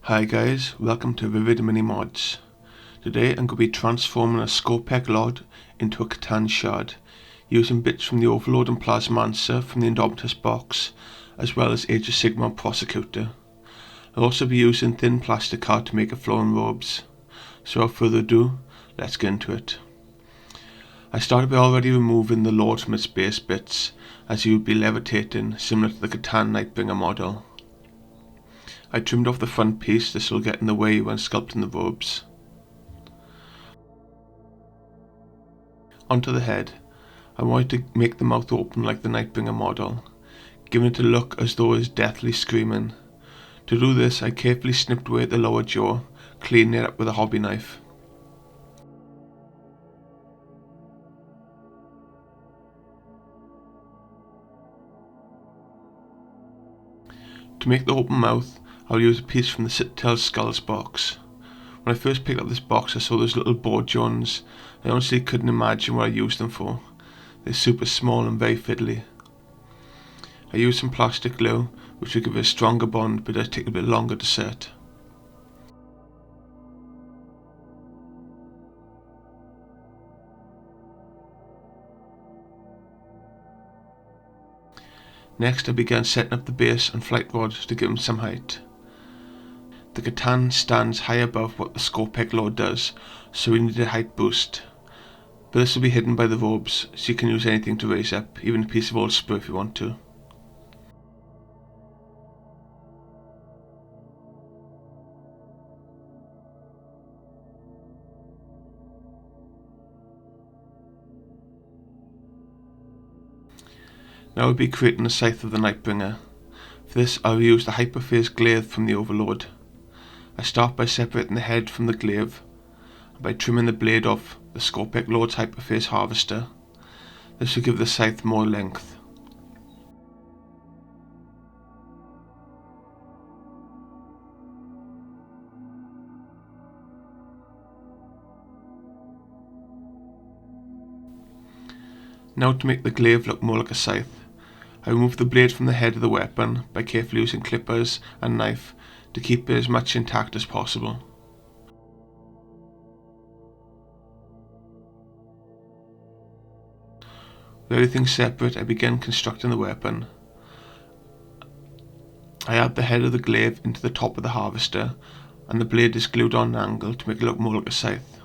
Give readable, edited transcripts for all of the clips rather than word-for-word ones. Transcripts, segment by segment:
Hi guys, welcome to Vivid Mini Mods. Today I'm going to be transforming a Skorpekh Lord into a Catan shard, using bits from the Overlord and Plasmancer from the Indomitus box, as well as Age of Sigmar Prosecutors. I'll also be using thin plasticard to make a flowing robes. So without further ado, let's get into it. I started by already removing the Lord from its base bits, as he would be levitating, similar to the Catan Nightbringer model. I trimmed off the front piece. This will get in the way when sculpting the robes. Onto the head. I wanted to make the mouth open like the Nightbringer model, giving it a look as though it is deathly screaming. To do this, I carefully snipped away at the lower jaw, cleaning it up with a hobby knife. To make the open mouth, I'll use a piece from the Citadel Skulls box. When I first picked up this box, I saw those little board joins. I honestly couldn't imagine what I used them for. They're super small and very fiddly. I used some plastic glue, which will give it a stronger bond, but it does take a bit longer to set. Next, I began setting up the base and flight rods to give them some height. The Catan stands high above what the Skorpekh Lord does, so we need a height boost. But this will be hidden by the robes, so you can use anything to raise up, even a piece of old spur if you want to. Now we'll be creating the scythe of the Nightbringer. For this I will use the hyperphase glaive from the Overlord. I start by separating the head from the glaive, and by trimming the blade off the Skorpekh Lord's hyperphase harvester. This will give the scythe more length. Now to make the glaive look more like a scythe, I remove the blade from the head of the weapon by carefully using clippers and knife to keep it as much intact as possible. With everything separate, I begin constructing the weapon. I add the head of the glaive into the top of the harvester, and the blade is glued on an angle to make it look more like a scythe.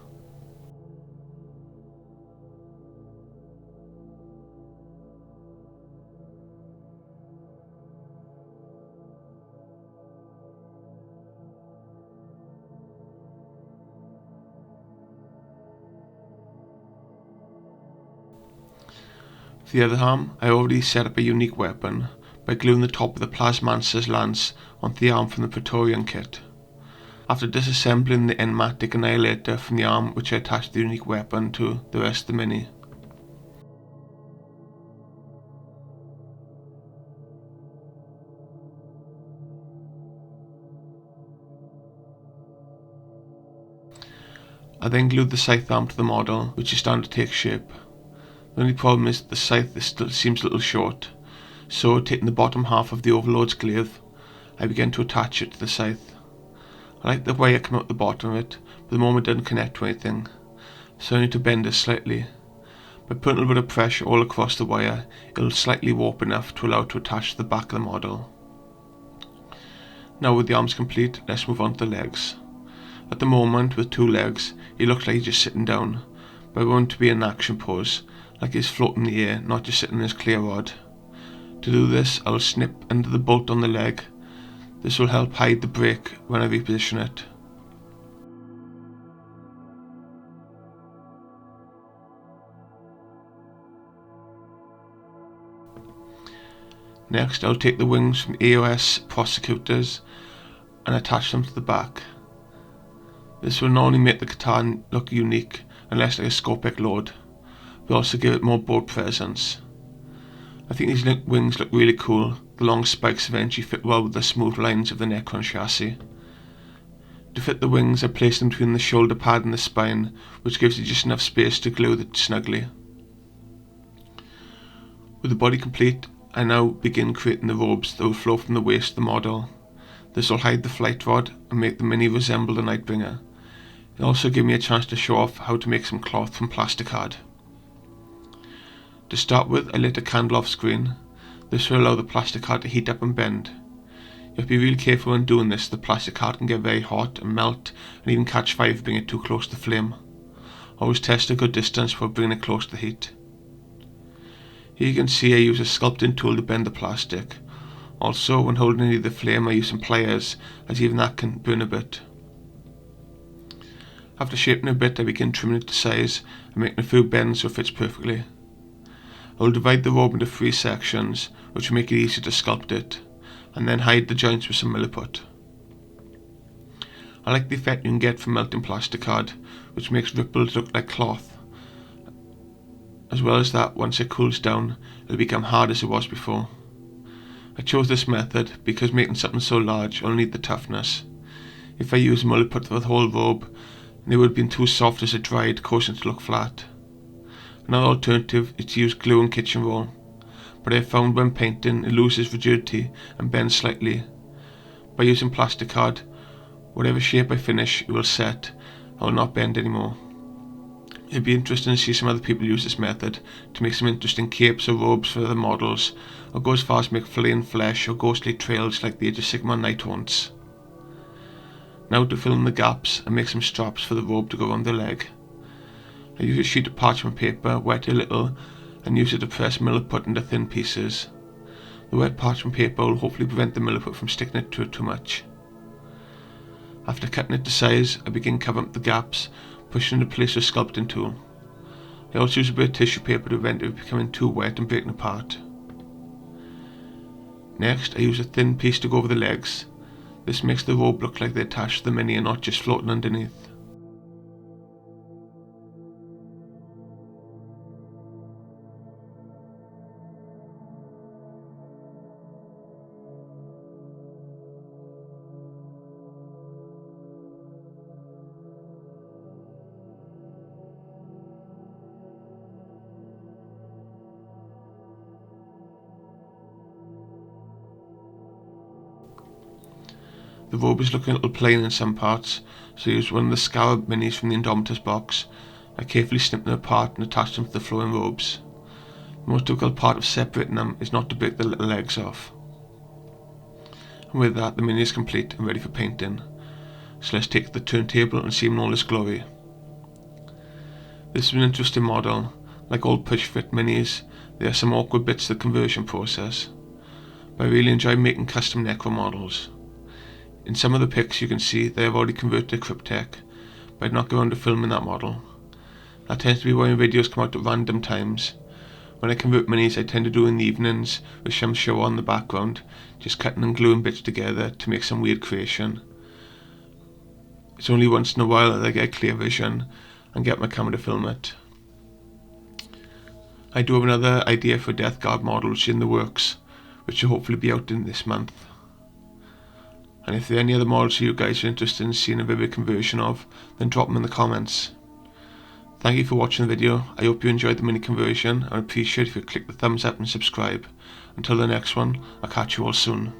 For the other arm, I already set up a unique weapon by gluing the top of the Plasmancer's lance onto the arm from the Praetorian kit. After disassembling the enigmatic annihilator from the arm which I attached the unique weapon to the rest of the mini. I then glued the scythe arm to the model, which is starting to take shape. The only problem is that the scythe still seems a little short, so taking the bottom half of the Overlord's glaive, I began to attach it to the scythe. I like the way I come out the bottom of it, but the moment it doesn't connect to anything, so I need to bend it slightly. By putting a little bit of pressure all across the wire, it will slightly warp enough to allow it to attach to the back of the model. Now with the arms complete, let's move on to the legs. At the moment, with two legs, he looks like he's just sitting down, but I want to be in an action pose, like he's floating in the air, not just sitting in his clear rod. To do this, I will snip under the bolt on the leg. This will help hide the break when I reposition it. Next, I will take the wings from AOS Prosecutors and attach them to the back. This will not only make the Catan look unique and less like a Skorpekh Lord, but also give it more board presence. I think these wings look really cool. The long spikes eventually fit well with the smooth lines of the Necron chassis. To fit the wings, I place them between the shoulder pad and the spine, which gives you just enough space to glue it snugly. With the body complete, I now begin creating the robes that will flow from the waist of the model. This will hide the flight rod and make the mini resemble the Nightbringer. It also gave me a chance to show off how to make some cloth from plasticard. To start with, I lit a candle off screen. This will allow the plasticard to heat up and bend. You have to be really careful when doing this. The plasticard can get very hot and melt and even catch fire if you bring it too close to the flame. Always test a good distance before bringing it close to the heat. Here you can see I use a sculpting tool to bend the plastic. Also, when holding near the flame I use some pliers, as even that can burn a bit. After shaping a bit, I begin trimming it to size and making a few bends so it fits perfectly. I will divide the robe into 3 sections, which will make it easier to sculpt it, and then hide the joints with some milliput. I like the effect you can get from melting plasticard, which makes ripples look like cloth. As well as that, once it cools down, it will become hard as it was before. I chose this method because making something so large will need the toughness. If I use milliput for the whole robe, it would have been too soft as it dried, causing it to look flat. Another alternative is to use glue and kitchen roll, but I have found when painting it loses rigidity and bends slightly. By using plasticard, whatever shape I finish it will set and will not bend anymore. It'd be interesting to see some other people use this method to make some interesting capes or robes for other models, or go as far as make flaying flesh or ghostly trails like the Age of Sigmar night haunts. Now to fill in the gaps and make some straps for the robe to go around the leg. I use a sheet of parchment paper, wet a little, and use it to press milliput into thin pieces. The wet parchment paper will hopefully prevent the milliput from sticking it to it too much. After cutting it to size, I begin covering up the gaps, pushing into place with a sculpting tool. I also use a bit of tissue paper to prevent it becoming too wet and breaking apart. Next, I use a thin piece to go over the legs. This makes the robe look like they're attached to the mini and not just floating underneath. The robe is looking a little plain in some parts, so I used one of the scarab minis from the Indomitus box. I carefully snipped them apart and attached them to the flowing robes. The most difficult part of separating them is not to break the little legs off. And with that, the mini is complete and ready for painting. So let's take it to the turntable and see him in all his glory. This is an interesting model. Like all push fit minis, there are some awkward bits to the conversion process, but I really enjoy making custom necro models. In some of the pics you can see they have already converted to Cryptek, but I'd not go on to filming that model. That tends to be why my videos come out at random times. When I convert minis I tend to do in the evenings with some show on the background, just cutting and gluing bits together to make some weird creation. It's only once in a while that I get clear vision and get my camera to film it. I do have another idea for a Death Guard model which is in the works, which will hopefully be out in this month. And if there are any other models you guys are interested in seeing a vivid conversion of, then drop them in the comments. Thank you for watching the video. I hope you enjoyed the mini conversion and I appreciate if you click the thumbs up and subscribe. Until the next one, I'll catch you all soon.